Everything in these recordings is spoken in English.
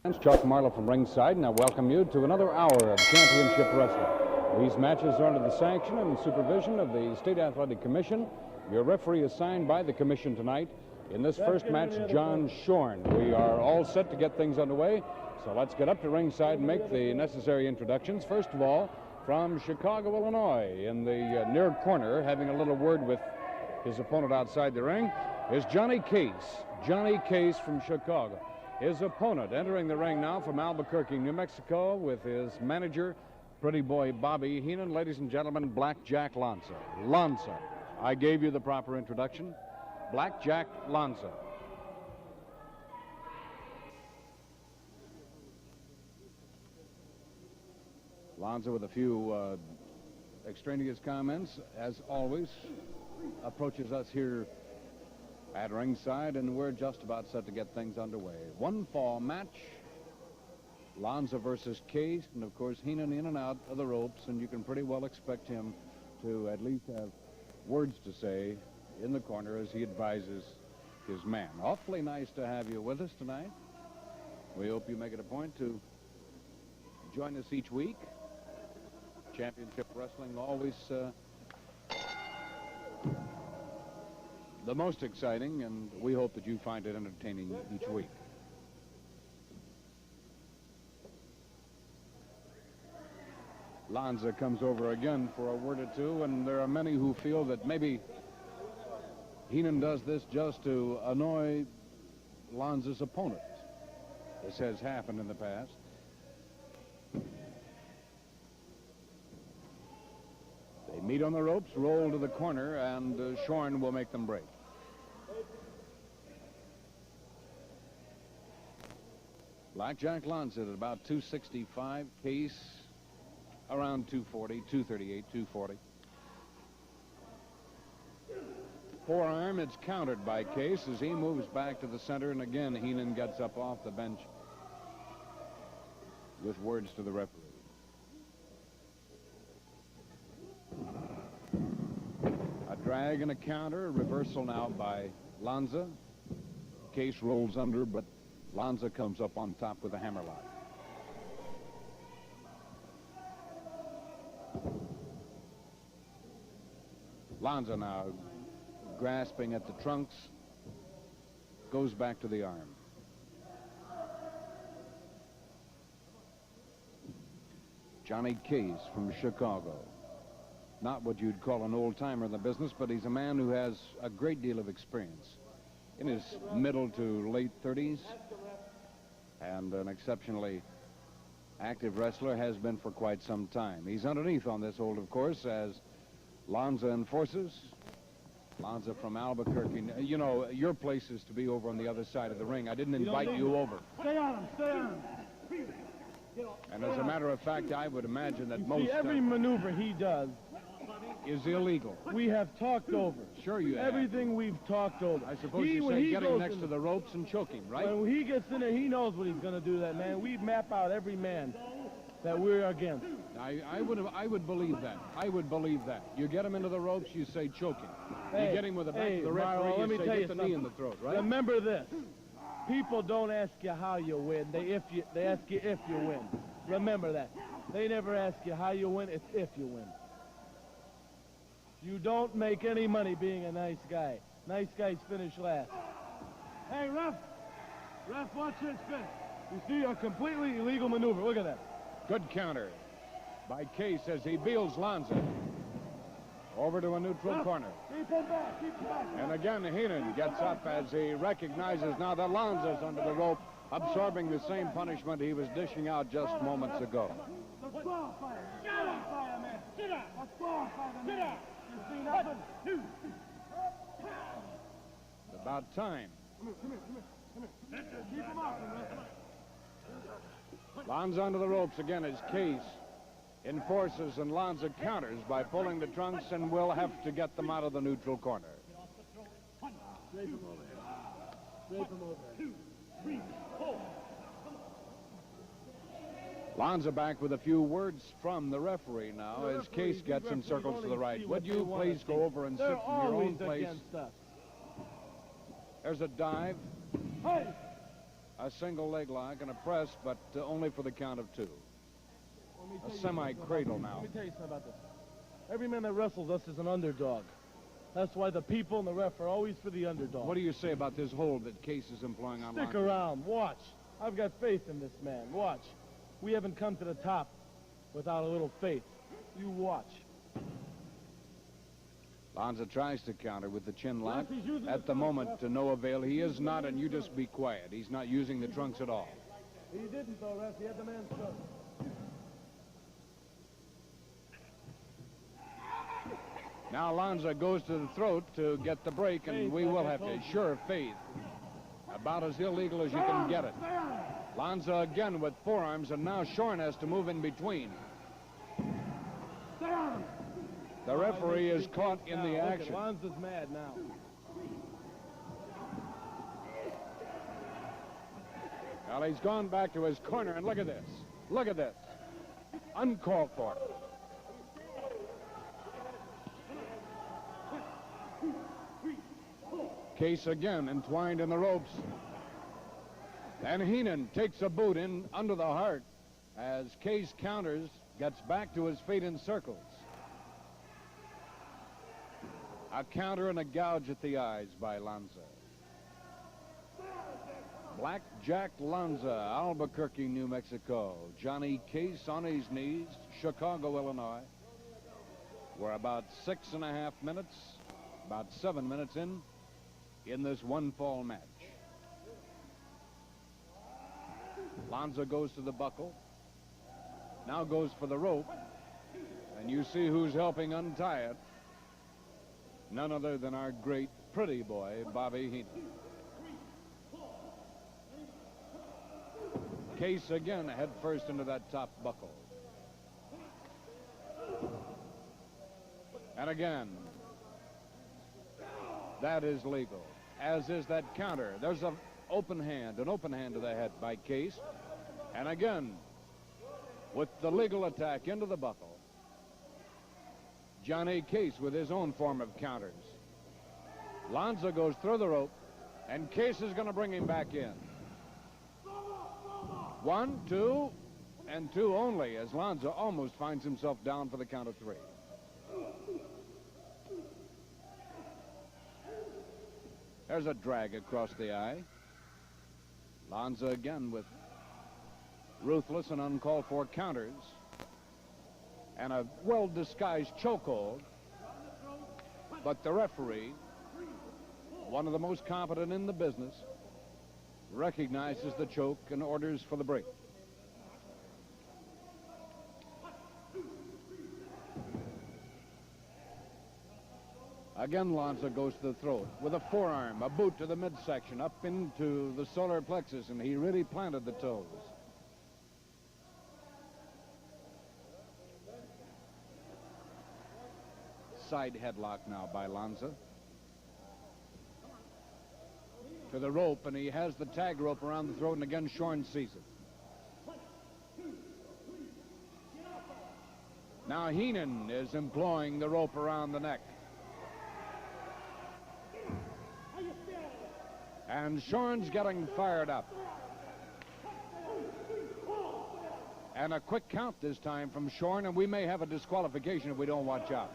It's Chuck Marlowe from ringside, and I welcome you to another hour of championship wrestling. These matches are under the sanction and supervision of the State Athletic Commission. Your referee is signed by the commission tonight. In this first match, John Shorn. We are all set to get things underway, so let's get up to ringside and make the necessary introductions. First of all, from Chicago, Illinois, in the near corner, having a little word with his opponent outside the ring, is Johnny Case. Johnny Case from Chicago. His opponent entering the ring now from Albuquerque, New Mexico, with his manager, pretty boy Bobby Heenan. Ladies and gentlemen, Blackjack Lanza. Lanza. I gave you the proper introduction. Blackjack Lanza. Lanza with a few extraneous comments, as always, approaches us here at ringside, and we're just about set to get things underway. One fall match, Lanza versus Case, and of course Heenan in and out of the ropes, and you can pretty well expect him to at least have words to say in the corner as he advises his man. Awfully nice to have you with us tonight. We hope you make it a point to join us each week. Championship wrestling always the most exciting, and we hope that you find it entertaining each week. Lanza comes over again for a word or two, and there are many who feel that maybe Heenan does this just to annoy Lanza's opponent. This has happened in the past. They meet on the ropes, roll to the corner, and Shorn will make them break. Blackjack Lanza at about 265, Case around 240, 238, 240. Forearm, it's countered by Case as he moves back to the center, and again Heenan gets up off the bench with words to the referee. A drag and a counter, a reversal now by Lanza. Case rolls under, but Lanza comes up on top with a hammerlock. Lanza now grasping at the trunks, goes back to the arm. Johnny Case from Chicago. Not what you'd call an old-timer in the business, but he's a man who has a great deal of experience. In his middle to late 30s, and an exceptionally active wrestler, has been for quite some time. He's underneath on this hold, of course, as Lanza enforces. Lanza from Albuquerque. You know, your place is to be over on the other side of the ring. I didn't invite you over. Stay on him, stay on him. And as a matter of fact, I would imagine that most... every maneuver he does is illegal. We have talked over. Sure you have. Everything we've talked over. I suppose you say getting next to the ropes and choking, right? When he gets in there, he knows what he's going to do, that man. We map out every man that we're against. I would believe that. I would believe that. You get him into the ropes, you say choking. Hey, you get him with the back of the referee, Marlo, you say get the knee in the throat, right? Remember this. People don't ask you how you win. They ask you if you win. Remember that. They never ask you how you win. It's if you win. You don't make any money being a nice guy. Nice guys finish last. Hey, ref. Ref, watch this finish. You see a completely illegal maneuver. Look at that. Good counter by Case as he beals Lanza over to a neutral corner. Keep him back. Keep him back. And again, Heenan gets up as he recognizes now that Lanza's under the rope, absorbing the same punishment he was dishing out just moments ago. Let's go, fire. Get up, fire, man. Sit down. Let's go, fire, man. Sit down. You see nothing? It's about time. Come here. Keep him off him, man. Lanza under the ropes again as Case enforces, and Lanza counters by pulling the trunks, and will have to get them out of the neutral corner. Drape him over here. Drape him over here. 2, 3, 4. Lanza back with a few words from the referee now as Case gets in circles to the right. Would you please go over and sit in your own place? There's a dive. Hey! A single leg lock and a press, but only for the count of 2. A semi-cradle now. Let me tell you something about this. Every man that wrestles us is an underdog. That's why the people and the ref are always for the underdog. What do you say about this hold that Case is employing on Lanza? Stick around. Watch. I've got faith in this man. Watch. We haven't come to the top without a little faith. You watch. Lanza tries to counter with the chin lock. At the moment, to no avail. He is not, and you just be quiet. He's not using the trunks at all. He didn't, though, ref. He had the man's trunk. Now Lanza goes to the throat to get the break, and we will have to. Sure, faith. About as illegal as you can get it. Lanza again with forearms, and now Shorn has to move in between. The referee is caught in the action. Lanza's mad now. Well, he's gone back to his corner, and look at this. Look at this. Uncalled for. Case again entwined in the ropes. And Heenan takes a boot in under the heart as Case counters, gets back to his feet in circles. A counter and a gouge at the eyes by Lanza. Blackjack Lanza, Albuquerque, New Mexico. Johnny Case on his knees, Chicago, Illinois. We're about 6.5 minutes, about 7 minutes in this one-fall match. Lanza goes to the buckle. Now goes for the rope. And you see who's helping untie it. None other than our great pretty boy, Bobby Heenan. Case again head first into that top buckle. And again, that is legal, as is that counter. There's an open hand to the head by Case. And again, with the legal attack into the buckle, Johnny Case with his own form of counters. Lanza goes through the rope, and Case is going to bring him back in. 1, 2, and 2 only, as Lanza almost finds himself down for the count of 3. There's a drag across the eye. Lanza again with ruthless and uncalled for counters and a well-disguised chokehold. But the referee, one of the most competent in the business, recognizes the choke and orders for the break. Again, Lanza goes to the throat with a forearm, a boot to the midsection, up into the solar plexus, and he really planted the toes. Side headlock now by Lanza. To the rope, and he has the tag rope around the throat, and again Shorn sees it. Now Heenan is employing the rope around the neck. And Shorn's getting fired up. And a quick count this time from Shorn, and we may have a disqualification if we don't watch out.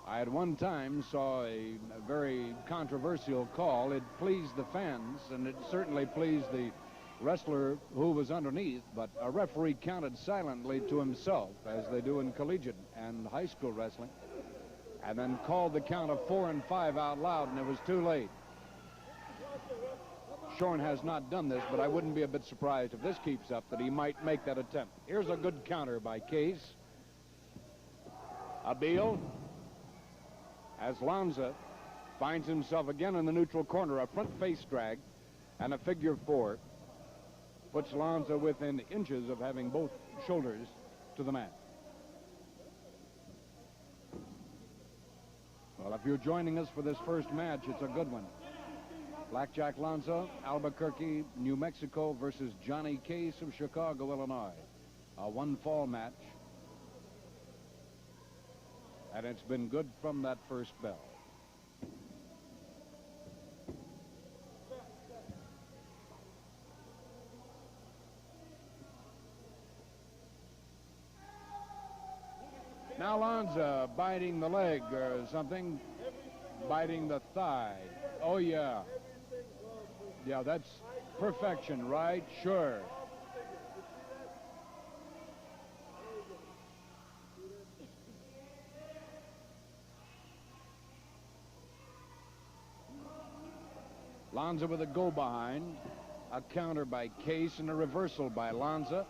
I at one time saw a very controversial call. It pleased the fans, and it certainly pleased the wrestler who was underneath, but a referee counted silently to himself, as they do in collegiate and high school wrestling, and then called the count of 4 and 5 out loud, and it was too late. Shorn has not done this, but I wouldn't be a bit surprised if this keeps up that he might make that attempt. Here's a good counter by Case. Abil, as Lanza finds himself again in the neutral corner, a front face drag and a figure 4 puts Lanza within inches of having both shoulders to the mat. Well, if you're joining us for this first match, it's a good one. Blackjack Lanza, Albuquerque, New Mexico versus Johnny Case of Chicago, Illinois. A one-fall match. And it's been good from that first bell. Now Lanza biting the leg or something, biting the thigh. Oh, yeah. Yeah, that's perfection, right? Sure. Lanza with a go behind, a counter by Case and a reversal by Lanza.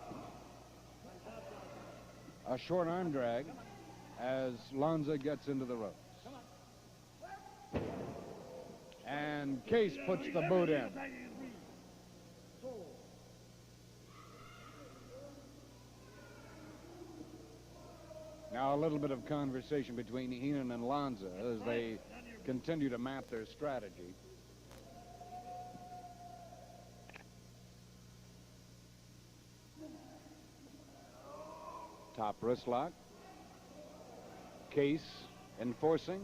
A short arm drag as Lanza gets into the ropes. And Case puts the boot in. Now a little bit of conversation between Heenan and Lanza as they continue to map their strategy. Top wrist lock. Case enforcing.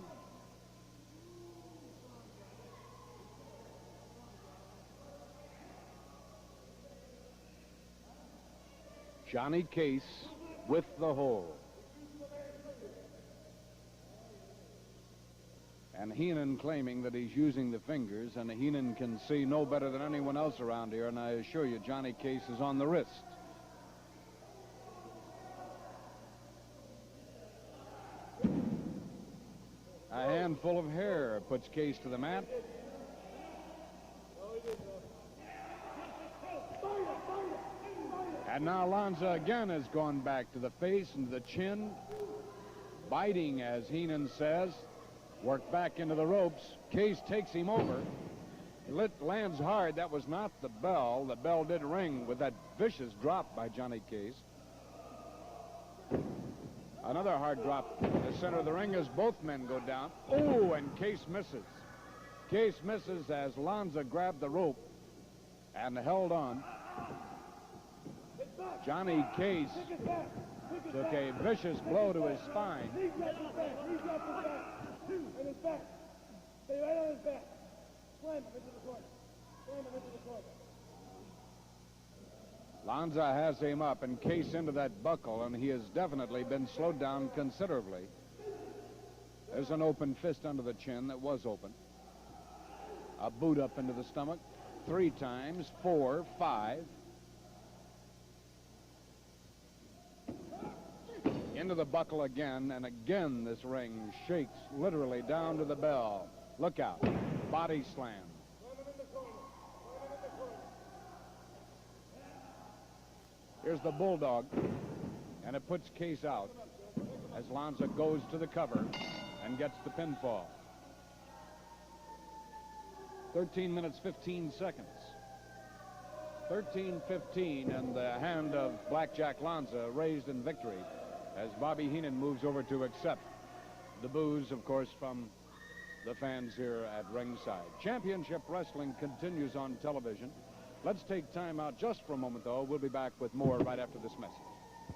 Johnny Case with the hold. And Heenan claiming that he's using the fingers, and Heenan can see no better than anyone else around here, and I assure you Johnny Case is on the wrist. A handful of hair puts Case to the mat. And now Lanza again has gone back to the face and to the chin, biting, as Heenan says. Worked back into the ropes. Case takes him over. Lands hard. That was not the bell. The bell did ring with that vicious drop by Johnny Case. Another hard drop in the center of the ring as both men go down. Oh, and Case misses. Case misses as Lanza grabbed the rope and held on. Johnny Case took a vicious blow to his spine. And his back. Stay right on his back. Slam him into the corner. Slam him into the corner. Lanza has him up and Case into that buckle, and he has definitely been slowed down considerably. There's an open fist under the chin that was open. A boot up into the stomach 3 times, 4, 5. Into the buckle again, and again this ring shakes literally down to the bell. Look out. Body slam. Here's the bulldog, and it puts Case out as Lanza goes to the cover and gets the pinfall. 13 minutes, 15 seconds. 13-15, and the hand of Blackjack Lanza raised in victory as Bobby Heenan moves over to accept the boos, of course, from the fans here at ringside. Championship Wrestling continues on television. Let's take time out just for a moment, though. We'll be back with more right after this message.